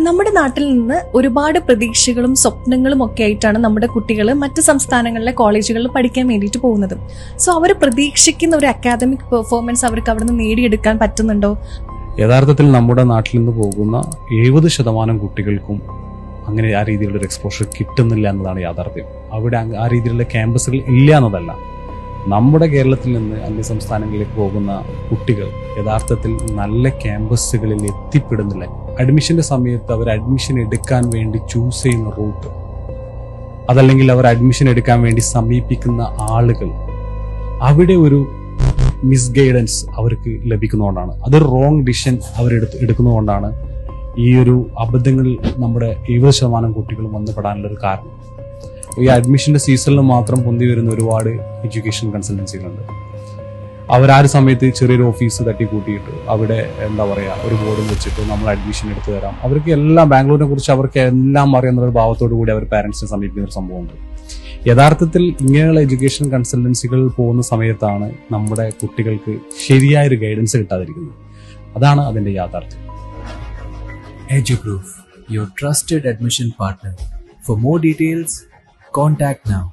നമ്മുടെ നാട്ടിൽ നിന്ന് ഒരുപാട് പ്രതീക്ഷകളും സ്വപ്നങ്ങളും ഒക്കെ ആയിട്ടാണ് നമ്മുടെ കുട്ടികൾ മറ്റ് സംസ്ഥാനങ്ങളിലെ കോളേജുകളിൽ പഠിക്കാൻ വേണ്ടിയിട്ട് പോകുന്നത്. സോ അവർ പ്രതീക്ഷിക്കുന്ന ഒരു അക്കാദമിക് പെർഫോമൻസ് അവർക്ക് അവിടെ നിന്ന് നേടിയെടുക്കാൻ പറ്റുന്നുണ്ടോ? യഥാർത്ഥത്തിൽ നമ്മുടെ നാട്ടിൽ നിന്ന് പോകുന്ന 70% കുട്ടികൾക്കും അങ്ങനെ ആ രീതിയിലുള്ള ഒരു എക്സ്പോഷർ കിട്ടുന്നില്ല എന്നതാണ് യാഥാർത്ഥ്യം. അവിടെ ആ രീതിയിലുള്ള ക്യാമ്പസുകൾ ഇല്ല എന്നതല്ല. നമ്മുടെ കേരളത്തിൽ നിന്ന് അന്യ സംസ്ഥാനങ്ങളിലേക്ക് പോകുന്ന കുട്ടികൾ യഥാർത്ഥത്തിൽ നല്ല ക്യാമ്പസുകളിൽ എത്തിപ്പെടുന്നില്ല. അഡ്മിഷന്റെ സമയത്ത് അവർ അഡ്മിഷൻ എടുക്കാൻ വേണ്ടി ചൂസ് ചെയ്യുന്ന റൂട്ട്, അതല്ലെങ്കിൽ അവർ അഡ്മിഷൻ എടുക്കാൻ വേണ്ടി സമീപിക്കുന്ന ആളുകൾ, അവിടെ ഒരു മിസ്ഗൈഡൻസ് അവർക്ക് ലഭിക്കുന്നതുകൊണ്ടാണ്, അതൊരു റോങ് ഡിസിഷൻ എടുക്കുന്നതുകൊണ്ടാണ് ഈ ഒരു അബദ്ധങ്ങളിൽ നമ്മുടെ 70% കുട്ടികളും വന്നുപെടാനുള്ള ഒരു കാരണം. ഈ അഡ്മിഷന്റെ സീസണിൽ മാത്രം പൊന്തി വരുന്ന ഒരുപാട് എഡ്യൂക്കേഷൻ കൺസൾട്ടൻസികളുണ്ട്. അവരാ സമയത്ത് ചെറിയൊരു ഓഫീസ് തട്ടിക്കൂട്ടിയിട്ട് അവിടെ ഒരു ബോർഡും വെച്ചിട്ട് നമ്മൾ അഡ്മിഷൻ എടുത്തു തരാം. അവർക്ക് എല്ലാം ബാംഗ്ലൂരിനെ കുറിച്ച് അവർക്ക് എല്ലാം അറിയുന്ന ഒരു ഭാവത്തോടു കൂടി അവർ പാരന്റ്സിനെ സമീപിക്കുന്ന ഒരു സംഭവമുണ്ട്. യഥാർത്ഥത്തിൽ ഇങ്ങനെയുള്ള എഡ്യൂക്കേഷൻ കൺസൾട്ടൻസികൾ പോകുന്ന സമയത്താണ് നമ്മുടെ കുട്ടികൾക്ക് ശരിയായൊരു ഗൈഡൻസ് കിട്ടാതിരിക്കുന്നത്. അതാണ് അതിന്റെ യാഥാർത്ഥ്യം. EduProof, your trusted admission partner. For more details, contact now.